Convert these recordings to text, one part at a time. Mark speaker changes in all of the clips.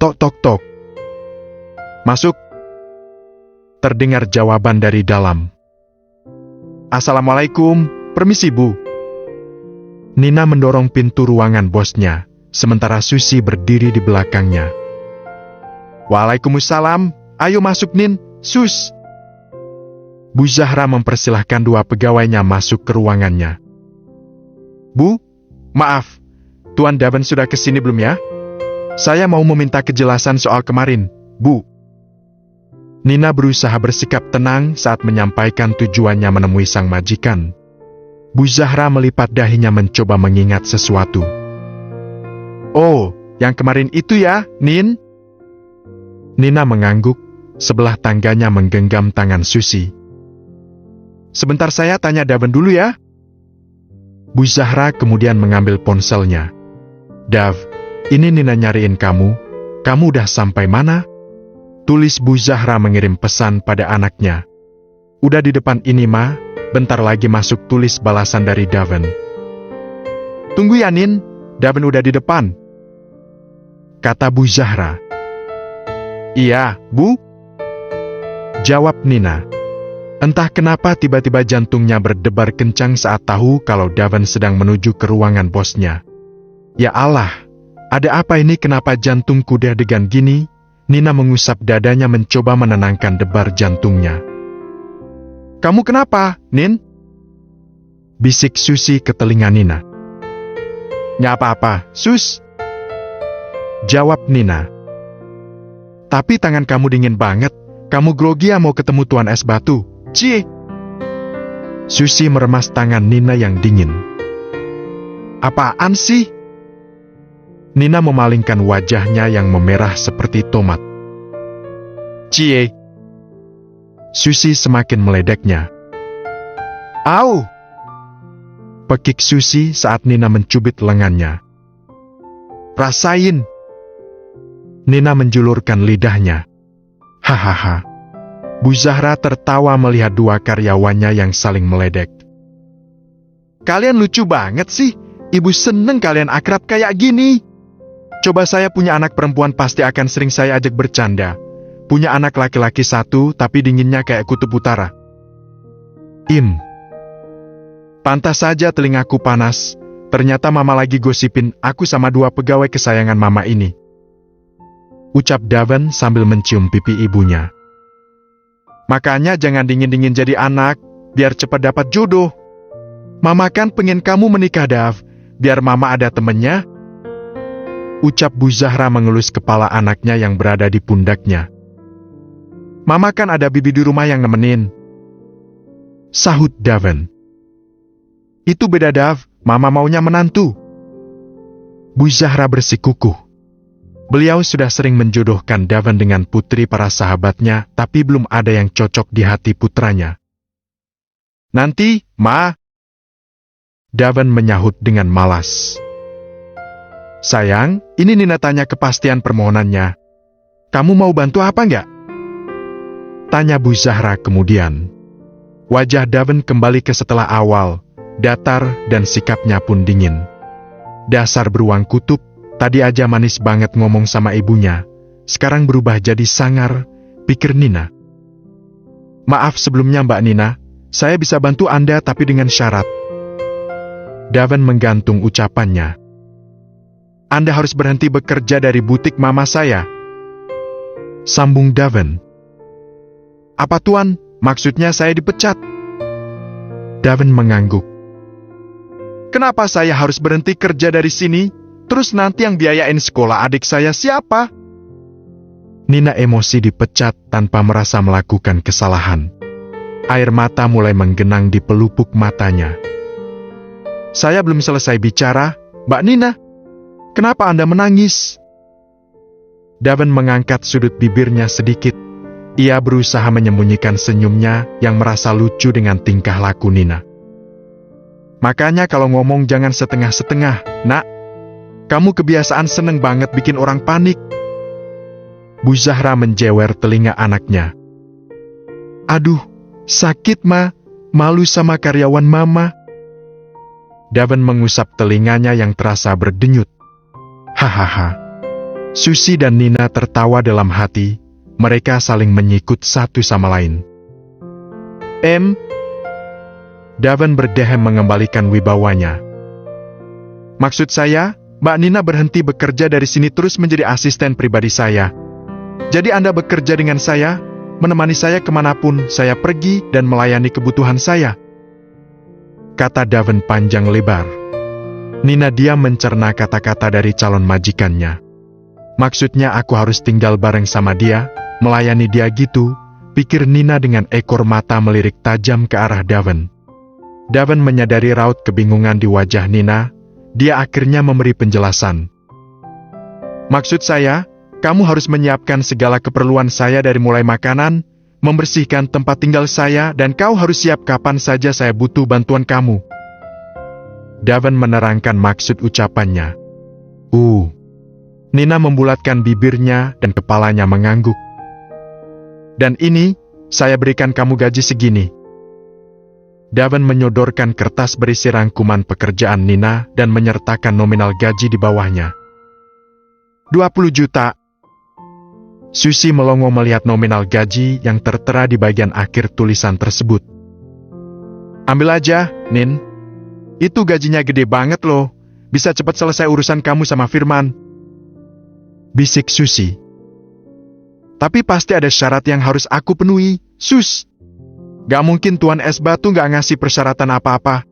Speaker 1: Tok tok tok. Masuk. Terdengar jawaban dari dalam. Assalamualaikum, permisi Bu. Nina mendorong pintu ruangan bosnya, sementara Susi berdiri di belakangnya. Waalaikumsalam, ayo masuk Nin, Sus. Bu Zahra mempersilahkan dua pegawainya masuk ke ruangannya. Bu, maaf, Tuan Daven sudah kesini belum ya? Saya mau meminta kejelasan soal kemarin, Bu. Nina berusaha bersikap tenang saat menyampaikan tujuannya menemui sang majikan. Bu Zahra melipat dahinya mencoba mengingat sesuatu. Oh, yang kemarin itu ya, Nin? Nina mengangguk, sebelah tangganya menggenggam tangan Susi. Sebentar saya tanya Daven dulu ya. Bu Zahra kemudian mengambil ponselnya. Dav, ini Nina nyariin kamu udah sampai mana? Tulis Bu Zahra mengirim pesan pada anaknya. Udah di depan ini Ma, bentar lagi masuk, tulis balasan dari Daven. Tunggu ya Nin, Daven udah di depan, kata Bu Zahra. Iya, Bu, jawab Nina. Entah kenapa tiba-tiba jantungnya berdebar kencang saat tahu kalau Daven sedang menuju ke ruangan bosnya. Ya Allah, ada apa ini, kenapa jantungku deg-degan gini? Nina mengusap dadanya mencoba menenangkan debar jantungnya. Kamu kenapa, Nin? Bisik Susi ke telinga Nina. Nggak apa-apa, Sus. Jawab Nina. Tapi tangan kamu dingin banget, kamu grogi ya, mau ketemu Tuan Es Batu, Cie. Susi meremas tangan Nina yang dingin. Apaan sih? Nina memalingkan wajahnya yang memerah seperti tomat. Cie. Susi semakin meledeknya. Au! Pekik Susi saat Nina mencubit lengannya. Rasain! Nina menjulurkan lidahnya. Hahaha. Bu Zahra tertawa melihat dua karyawannya yang saling meledek. Kalian lucu banget sih, Ibu seneng kalian akrab kayak gini. Coba saya punya anak perempuan pasti akan sering saya ajak bercanda. Punya anak laki-laki satu tapi dinginnya kayak kutub utara. Pantas saja telingaku panas. Ternyata Mama lagi gosipin aku sama dua pegawai kesayangan Mama ini. Ucap Daven sambil mencium pipi ibunya. Makanya jangan dingin-dingin jadi anak, biar cepat dapat jodoh. Mama kan pengen kamu menikah, Dav, biar Mama ada temennya. Ucap Bu Zahra mengelus kepala anaknya yang berada di pundaknya. Mama kan ada bibi di rumah yang nemenin. Sahut Daven. Itu beda Dav, Mama maunya menantu. Bu Zahra bersikukuh. Beliau sudah sering menjodohkan Daven dengan putri para sahabatnya, tapi belum ada yang cocok di hati putranya. Nanti, Ma. Daven menyahut dengan malas. Sayang, ini Nina tanya kepastian permohonannya. Kamu mau bantu apa enggak? Tanya Bu Zahra kemudian. Wajah Daven kembali ke setelah awal, datar dan sikapnya pun dingin. Dasar beruang kutub, tadi aja manis banget ngomong sama ibunya, sekarang berubah jadi sangar, pikir Nina. Maaf sebelumnya Mbak Nina, saya bisa bantu Anda tapi dengan syarat. Daven menggantung ucapannya. Anda harus berhenti bekerja dari butik Mama saya. Sambung Daven. Apa Tuan, maksudnya saya dipecat? Daven mengangguk. Kenapa saya harus berhenti kerja dari sini? Terus nanti yang biayain sekolah adik saya siapa? Nina emosi dipecat tanpa merasa melakukan kesalahan. Air mata mulai menggenang di pelupuk matanya. Saya belum selesai bicara, Mbak Nina. Kenapa Anda menangis? Daven mengangkat sudut bibirnya sedikit. Ia berusaha menyembunyikan senyumnya yang merasa lucu dengan tingkah laku Nina. Makanya kalau ngomong jangan setengah-setengah, Nak. Kamu kebiasaan seneng banget bikin orang panik. Bu Zahra menjewer telinga anaknya. Aduh, sakit Ma, malu sama karyawan Mama. Daven mengusap telinganya yang terasa berdenyut. Hahaha. Susi dan Nina tertawa dalam hati, mereka saling menyikut satu sama lain. Daven berdehem mengembalikan wibawanya. Maksud saya, Mbak Nina berhenti bekerja dari sini terus menjadi asisten pribadi saya. Jadi Anda bekerja dengan saya, menemani saya kemanapun saya pergi dan melayani kebutuhan saya, kata Daven panjang lebar. Nina diam mencerna kata-kata dari calon majikannya. Maksudnya aku harus tinggal bareng sama dia, melayani dia gitu, pikir Nina dengan ekor mata melirik tajam ke arah Daven. Daven menyadari raut kebingungan di wajah Nina, dia akhirnya memberi penjelasan. Maksud saya, kamu harus menyiapkan segala keperluan saya dari mulai makanan, membersihkan tempat tinggal saya, dan kau harus siap kapan saja saya butuh bantuan kamu. Daven menerangkan maksud ucapannya. Nina membulatkan bibirnya dan kepalanya mengangguk. Dan ini, saya berikan kamu gaji segini. Daven menyodorkan kertas berisi rangkuman pekerjaan Nina dan menyertakan nominal gaji di bawahnya. 20 juta. Susi melongo melihat nominal gaji yang tertera di bagian akhir tulisan tersebut. Ambil aja, Nin. Itu gajinya gede banget loh. Bisa cepat selesai urusan kamu sama Firman. Bisik Susi. Tapi pasti ada syarat yang harus aku penuhi, Sus. Gak mungkin Tuan Es Batu gak ngasih persyaratan apa-apa.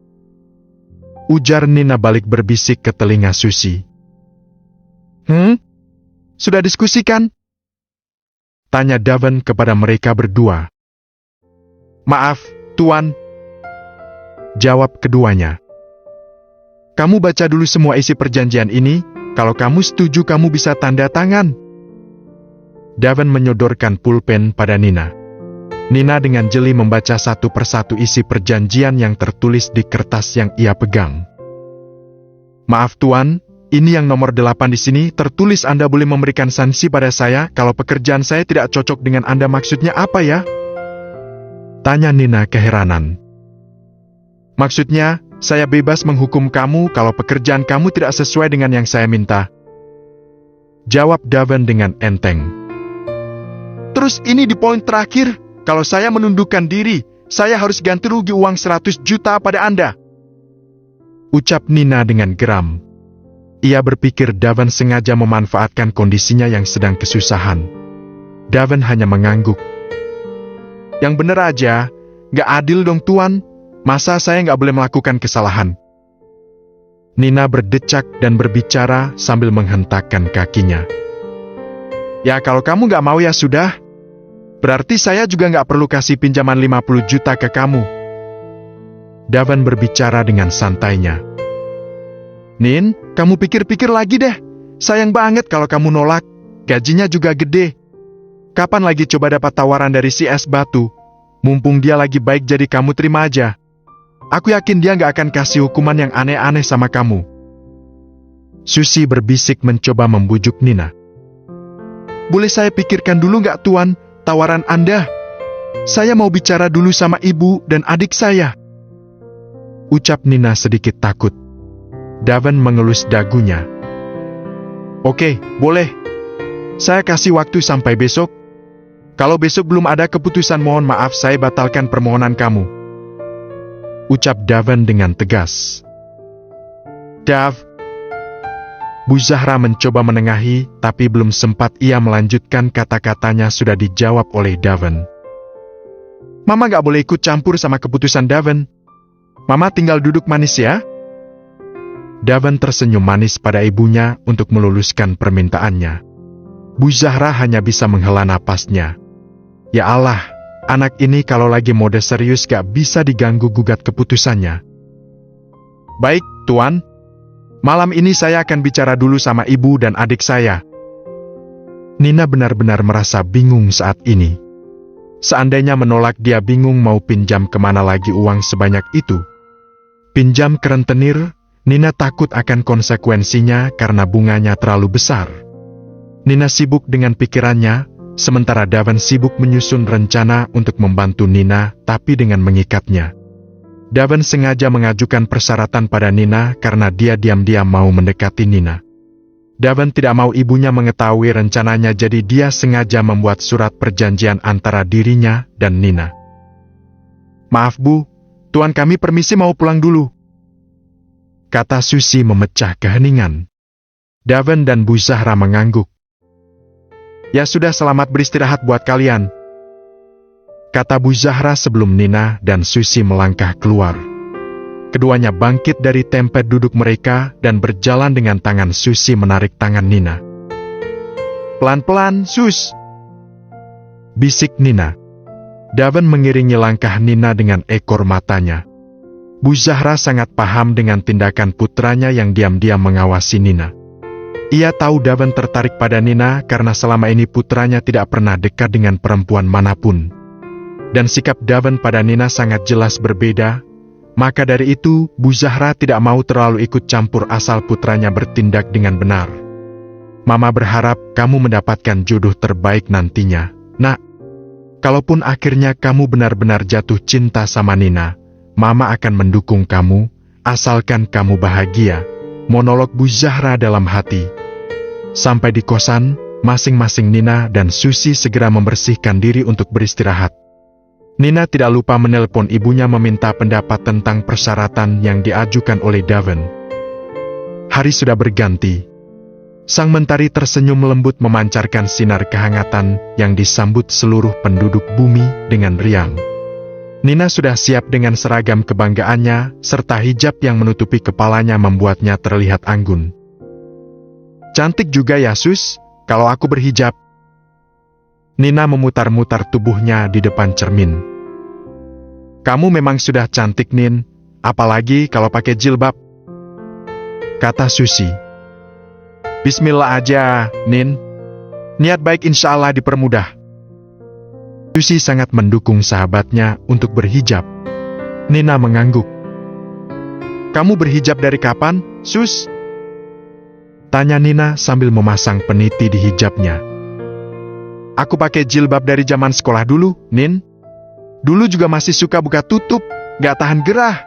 Speaker 1: Ujar Nina balik berbisik ke telinga Susi. Sudah diskusikan? Tanya Daven kepada mereka berdua. Maaf, Tuan. Jawab keduanya. Kamu baca dulu semua isi perjanjian ini, kalau kamu setuju kamu bisa tanda tangan. Daven menyodorkan pulpen pada Nina. Nina dengan jeli membaca satu persatu isi perjanjian yang tertulis di kertas yang ia pegang. Maaf Tuan, ini yang nomor 8 di sini tertulis Anda boleh memberikan sanksi pada saya kalau pekerjaan saya tidak cocok dengan Anda, maksudnya apa ya? Tanya Nina keheranan. Maksudnya, saya bebas menghukum kamu kalau pekerjaan kamu tidak sesuai dengan yang saya minta. Jawab Daven dengan enteng. Terus ini di poin terakhir, kalau saya menundukkan diri, saya harus ganti rugi uang 100 juta pada Anda. Ucap Nina dengan geram. Ia berpikir Daven sengaja memanfaatkan kondisinya yang sedang kesusahan. Daven hanya mengangguk. Yang bener aja, gak adil dong Tuan. Masa saya nggak boleh melakukan kesalahan? Nina berdecak dan berbicara sambil menghentakkan kakinya. Ya kalau kamu nggak mau ya sudah. Berarti saya juga nggak perlu kasih pinjaman 50 juta ke kamu. Daven berbicara dengan santainya. Nin, kamu pikir-pikir lagi deh. Sayang banget kalau kamu nolak. Gajinya juga gede. Kapan lagi coba dapat tawaran dari si Es Batu? Mumpung dia lagi baik jadi kamu terima aja. Aku yakin dia gak akan kasih hukuman yang aneh-aneh sama kamu. Susi berbisik mencoba membujuk Nina. Boleh saya pikirkan dulu gak Tuan, tawaran Anda? Saya mau bicara dulu sama ibu dan adik saya. Ucap Nina sedikit takut. Daven mengelus dagunya. Oke, boleh. Saya kasih waktu sampai besok. Kalau besok belum ada keputusan, mohon maaf saya batalkan permohonan kamu. Ucap Daven dengan tegas. Dav. Bu Zahra mencoba menengahi, tapi belum sempat ia melanjutkan kata-katanya sudah dijawab oleh Daven. Mama gak boleh ikut campur sama keputusan Daven. Mama tinggal duduk manis ya. Daven tersenyum manis pada ibunya untuk meluluskan permintaannya. Bu Zahra hanya bisa menghela napasnya. Ya Allah. Anak ini kalau lagi mode serius gak bisa diganggu-gugat keputusannya. Baik, Tuan. Malam ini saya akan bicara dulu sama ibu dan adik saya. Nina benar-benar merasa bingung saat ini. Seandainya menolak dia bingung mau pinjam kemana lagi uang sebanyak itu. Pinjam ke rentenir, Nina takut akan konsekuensinya karena bunganya terlalu besar. Nina sibuk dengan pikirannya, sementara Daven sibuk menyusun rencana untuk membantu Nina, tapi dengan mengikatnya. Daven sengaja mengajukan persyaratan pada Nina karena dia diam-diam mau mendekati Nina. Daven tidak mau ibunya mengetahui rencananya, jadi dia sengaja membuat surat perjanjian antara dirinya dan Nina. "Maaf Bu, tuan kami permisi mau pulang dulu," kata Susi memecah keheningan. Daven dan Bu Zahra mengangguk. "Ya sudah, selamat beristirahat buat kalian," kata Bu Zahra sebelum Nina dan Susi melangkah keluar. Keduanya bangkit dari tempat duduk mereka dan berjalan dengan tangan Susi menarik tangan Nina. "Pelan-pelan, Sus," bisik Nina. Daven mengiringi langkah Nina dengan ekor matanya. Bu Zahra sangat paham dengan tindakan putranya yang diam-diam mengawasi Nina. Ia tahu Daven tertarik pada Nina karena selama ini putranya tidak pernah dekat dengan perempuan manapun. Dan sikap Daven pada Nina sangat jelas berbeda. Maka dari itu, Bu Zahra tidak mau terlalu ikut campur asal putranya bertindak dengan benar. "Mama berharap kamu mendapatkan jodoh terbaik nantinya, Nak. Kalaupun akhirnya kamu benar-benar jatuh cinta sama Nina, Mama akan mendukung kamu, asalkan kamu bahagia," monolog Bu Zahra dalam hati. Sampai di kosan, masing-masing Nina dan Susi segera membersihkan diri untuk beristirahat. Nina tidak lupa menelpon ibunya meminta pendapat tentang persyaratan yang diajukan oleh Daven. Hari sudah berganti. Sang mentari tersenyum lembut memancarkan sinar kehangatan yang disambut seluruh penduduk bumi dengan riang. Nina sudah siap dengan seragam kebanggaannya, serta hijab yang menutupi kepalanya membuatnya terlihat anggun. "Cantik juga ya, Sus, kalau aku berhijab." Nina memutar-mutar tubuhnya di depan cermin. "Kamu memang sudah cantik, Nin, apalagi kalau pakai jilbab," kata Susi. "Bismillah aja, Nin. Niat baik insya Allah dipermudah." Susi sangat mendukung sahabatnya untuk berhijab. Nina mengangguk. "Kamu berhijab dari kapan, Sus?" tanya Nina sambil memasang peniti di hijabnya. "Aku pakai jilbab dari zaman sekolah dulu, Nin. Dulu juga masih suka buka tutup, gak tahan gerah.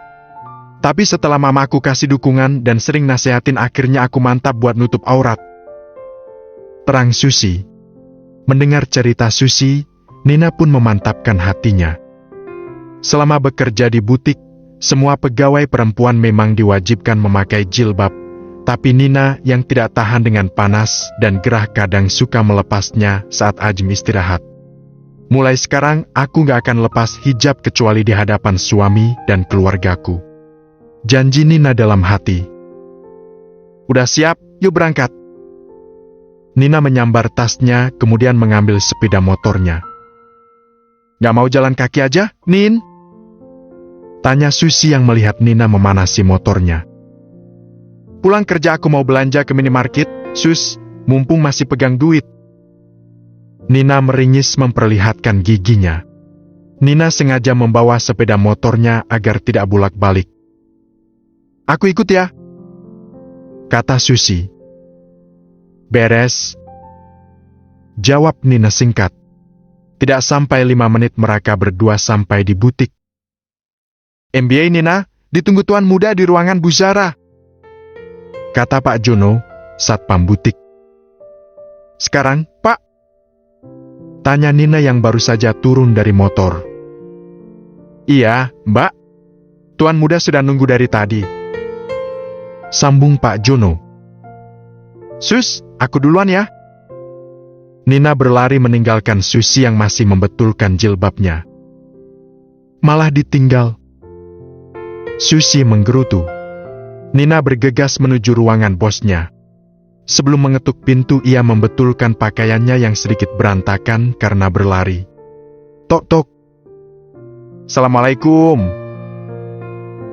Speaker 1: Tapi setelah mamaku kasih dukungan dan sering nasehatin, akhirnya aku mantap buat nutup aurat," terang Susi. Mendengar cerita Susi, Nina pun memantapkan hatinya. Selama bekerja di butik, semua pegawai perempuan memang diwajibkan memakai jilbab. Tapi Nina yang tidak tahan dengan panas dan gerah kadang suka melepasnya saat Ajim istirahat. "Mulai sekarang aku gak akan lepas hijab kecuali di hadapan suami dan keluargaku," janji Nina dalam hati. "Udah siap, yuk berangkat." Nina menyambar tasnya kemudian mengambil sepeda motornya. "Gak mau jalan kaki aja, Nin?" tanya Susi yang melihat Nina memanasi motornya. "Pulang kerja aku mau belanja ke minimarket, Sus, mumpung masih pegang duit." Nina meringis memperlihatkan giginya. Nina sengaja membawa sepeda motornya agar tidak bolak-balik. "Aku ikut ya," kata Susi. "Beres," jawab Nina singkat. Tidak sampai 5 menit mereka berdua sampai di butik. "MBA Nina, ditunggu tuan muda di ruangan Bu Zahra," kata Pak Jono, satpam butik. "Sekarang, Pak?" tanya Nina yang baru saja turun dari motor. "Iya, Mbak. Tuan muda sudah nunggu dari tadi," sambung Pak Jono. "Sus, aku duluan ya." Nina berlari meninggalkan Susi yang masih membetulkan jilbabnya. Malah ditinggal. Susi menggerutu. Nina bergegas menuju ruangan bosnya. Sebelum mengetuk pintu, ia membetulkan pakaiannya yang sedikit berantakan karena berlari. "Tok-tok." "Assalamualaikum."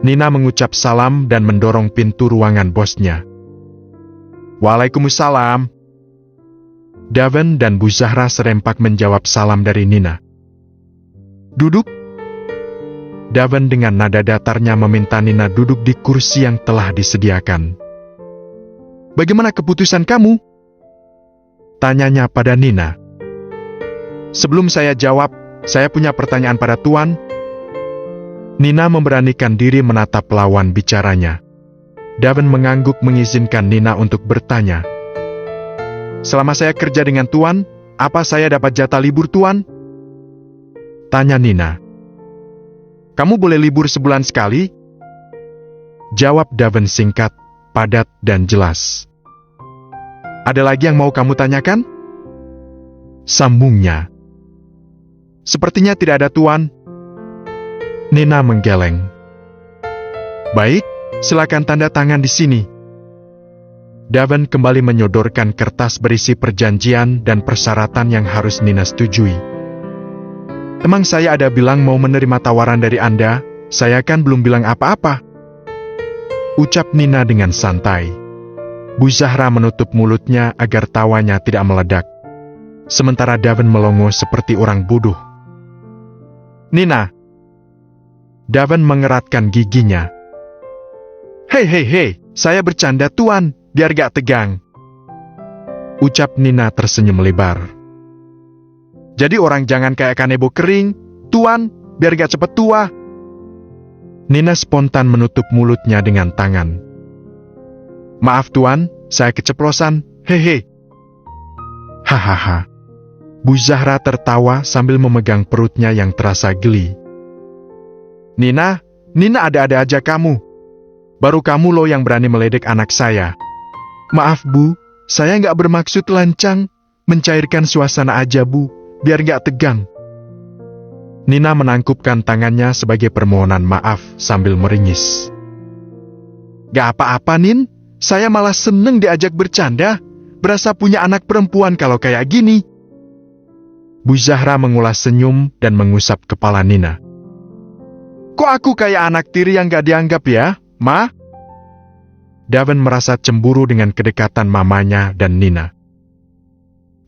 Speaker 1: Nina mengucap salam dan mendorong pintu ruangan bosnya. "Waalaikumsalam." Daven dan Bu Zahra serempak menjawab salam dari Nina. "Duduk." Daven dengan nada datarnya meminta Nina duduk di kursi yang telah disediakan. "Bagaimana keputusan kamu?" tanyanya pada Nina. "Sebelum saya jawab, saya punya pertanyaan pada Tuan." Nina memberanikan diri menatap lawan bicaranya. Daven mengangguk mengizinkan Nina untuk bertanya. selama saya kerja dengan Tuan, apa saya dapat jatah libur Tuan? Tanya Nina. Kamu boleh libur sebulan sekali? Jawab Daven singkat, padat, dan jelas. Ada lagi yang mau kamu tanyakan? Sambungnya. Sepertinya tidak ada Tuan. Nina menggeleng. Baik, silakan tanda tangan di sini. Daven kembali menyodorkan kertas berisi perjanjian dan persyaratan yang harus Nina setujui. Emang saya ada bilang mau menerima tawaran dari Anda? Saya kan belum bilang apa-apa. Ucap Nina dengan santai. Bu Zahra menutup mulutnya agar tawanya tidak meledak. Sementara Daven melongo seperti orang bodoh. Nina. Daven mengeratkan giginya. Hei, saya bercanda Tuan, biar gak tegang. Ucap Nina tersenyum lebar. Jadi orang jangan kayak kanebo kering, Tuan, biar gak cepet tua. Nina spontan menutup mulutnya dengan tangan. Maaf Tuan, saya keceplosan, hehe. Hahaha. Bu Zahra tertawa sambil memegang perutnya yang terasa geli. Nina ada-ada aja kamu. Baru kamu loh yang berani meledek anak saya. Maaf Bu, saya nggak bermaksud lancang, mencairkan suasana aja Bu, biar nggak tegang. Nina menangkupkan tangannya sebagai permohonan maaf sambil meringis. Gak apa-apa Nin, saya malah seneng diajak bercanda, berasa punya anak perempuan kalau kayak gini. Bu Zahra mengulas senyum dan mengusap kepala Nina. Kok aku kayak anak tiri yang gak dianggap ya, Ma? Daven merasa cemburu dengan kedekatan mamanya dan Nina.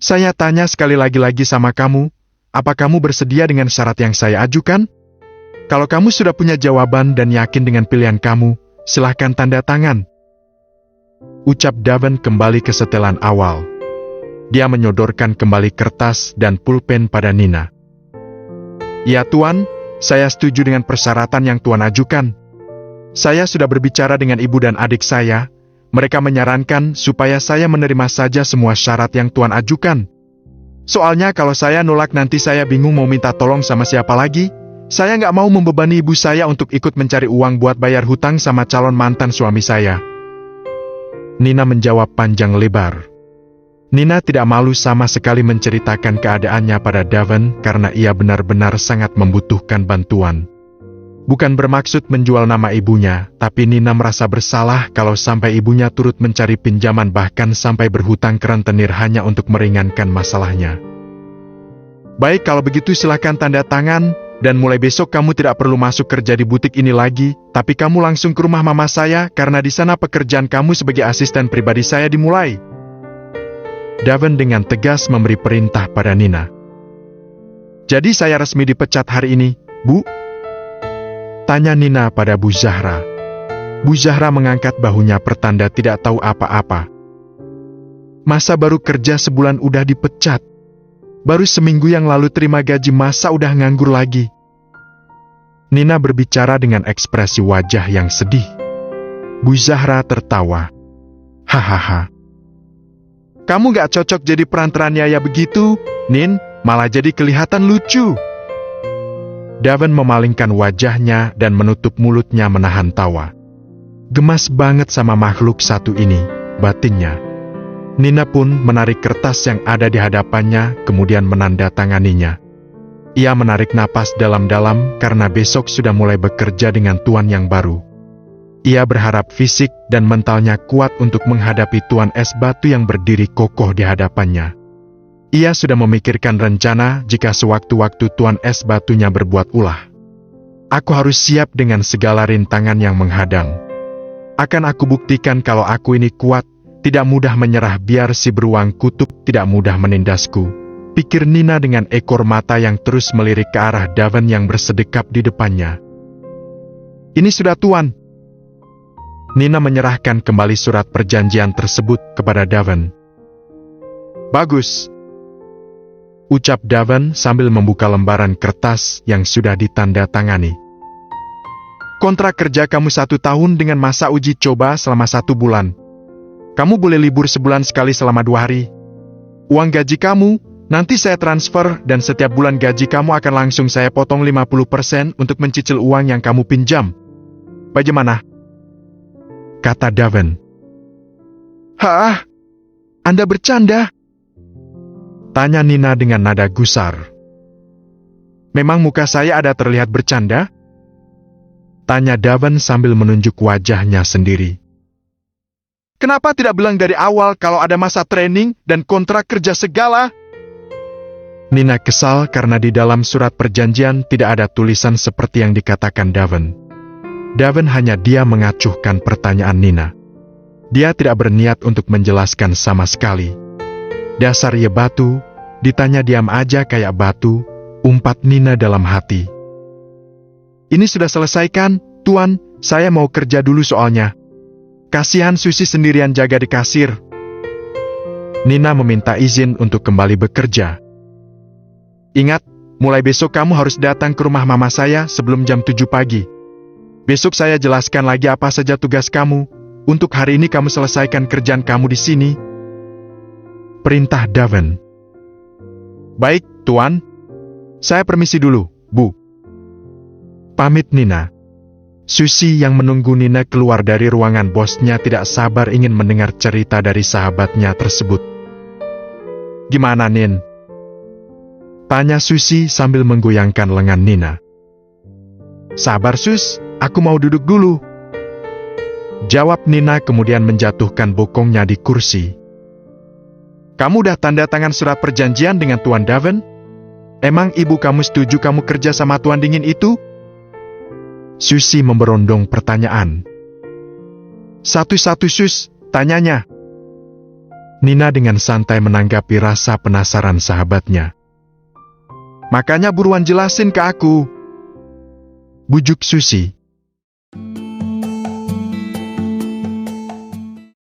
Speaker 1: Saya tanya sekali lagi sama kamu, apa kamu bersedia dengan syarat yang saya ajukan? Kalau kamu sudah punya jawaban dan yakin dengan pilihan kamu, silahkan tanda tangan. Ucap Daven kembali ke setelan awal. Dia menyodorkan kembali kertas dan pulpen pada Nina. Ya Tuan, saya setuju dengan persyaratan yang Tuan ajukan. Saya sudah berbicara dengan ibu dan adik saya. Mereka menyarankan supaya saya menerima saja semua syarat yang Tuan ajukan. Soalnya kalau saya nolak nanti saya bingung mau minta tolong sama siapa lagi. Saya nggak mau membebani ibu saya untuk ikut mencari uang buat bayar hutang sama calon mantan suami saya. Nina menjawab panjang lebar. Nina tidak malu sama sekali menceritakan keadaannya pada Daven karena ia benar-benar sangat membutuhkan bantuan. Bukan bermaksud menjual nama ibunya, tapi Nina merasa bersalah kalau sampai ibunya turut mencari pinjaman bahkan sampai berhutang ke rentenir hanya untuk meringankan masalahnya. Baik kalau begitu silakan tanda tangan, dan mulai besok kamu tidak perlu masuk kerja di butik ini lagi, tapi kamu langsung ke rumah mama saya karena di sana pekerjaan kamu sebagai asisten pribadi saya dimulai. Daven dengan tegas memberi perintah pada Nina. Jadi saya resmi dipecat hari ini, Bu? Tanya Nina pada Bu Zahra. Bu Zahra mengangkat bahunya pertanda tidak tahu apa-apa. Masa baru kerja sebulan udah dipecat? Baru seminggu yang lalu terima gaji masa udah nganggur lagi? Nina berbicara dengan ekspresi wajah yang sedih. Bu Zahra tertawa. Hahaha. Kamu gak cocok jadi perantaraan Yaya begitu, Nin, malah jadi kelihatan lucu. Daven memalingkan wajahnya dan menutup mulutnya menahan tawa. Gemas banget sama makhluk satu ini, batinnya. Nina pun menarik kertas yang ada di hadapannya, kemudian menandatanganinya. Ia menarik napas dalam-dalam karena besok sudah mulai bekerja dengan tuan yang baru. Ia berharap fisik dan mentalnya kuat untuk menghadapi tuan es batu yang berdiri kokoh di hadapannya. Ia sudah memikirkan rencana jika sewaktu-waktu tuan es batunya berbuat ulah. Aku harus siap dengan segala rintangan yang menghadang. Akan aku buktikan kalau aku ini kuat, tidak mudah menyerah biar si beruang kutub tidak mudah menindasku. Pikir Nina dengan ekor mata yang terus melirik ke arah Daven yang bersedekap di depannya. Ini sudah tuan. Nina menyerahkan kembali surat perjanjian tersebut kepada Daven. Bagus. Ucap Daven sambil membuka lembaran kertas yang sudah ditandatangani. Kontrak kerja kamu 1 tahun dengan masa uji coba selama 1 bulan. Kamu boleh libur sebulan sekali selama 2 hari. Uang gaji kamu, nanti saya transfer dan setiap bulan gaji kamu akan langsung saya potong 50% untuk mencicil uang yang kamu pinjam. Bagaimana? Kata Daven. Hah? Anda bercanda? Tanya Nina dengan nada gusar. Memang muka saya ada terlihat bercanda? Tanya Daven sambil menunjuk wajahnya sendiri. Kenapa tidak bilang dari awal kalau ada masa training dan kontrak kerja segala? Nina kesal karena di dalam surat perjanjian tidak ada tulisan seperti yang dikatakan Daven. Daven hanya dia mengacuhkan pertanyaan Nina. Dia tidak berniat untuk menjelaskan sama sekali. Dasar ia batu, ditanya diam aja kayak batu, umpat Nina dalam hati. Ini sudah selesai kan, Tuan? Saya mau kerja dulu soalnya. Kasihan Susi sendirian jaga di kasir. Nina meminta izin untuk kembali bekerja. Ingat, mulai besok kamu harus datang ke rumah mama saya sebelum jam 7 pagi. Besok saya jelaskan lagi apa saja tugas kamu. Untuk hari ini kamu selesaikan kerjaan kamu di sini. Perintah Daven. Baik, Tuan. Saya permisi dulu, Bu. Pamit Nina. Susi yang menunggu Nina keluar dari ruangan bosnya tidak sabar ingin mendengar cerita dari sahabatnya tersebut. Gimana, Nin? Tanya Susi sambil menggoyangkan lengan Nina. Sabar, Sus, aku mau duduk dulu. Jawab Nina kemudian menjatuhkan bokongnya di kursi. Kamu udah tanda tangan surat perjanjian dengan Tuan Daven? Emang ibu kamu setuju kamu kerja sama Tuan Dingin itu? Susi memberondong pertanyaan. Satu-satu, Sus, tanyanya. Nina dengan santai menanggapi rasa penasaran sahabatnya. Makanya buruan jelasin ke aku. Bujuk Susi.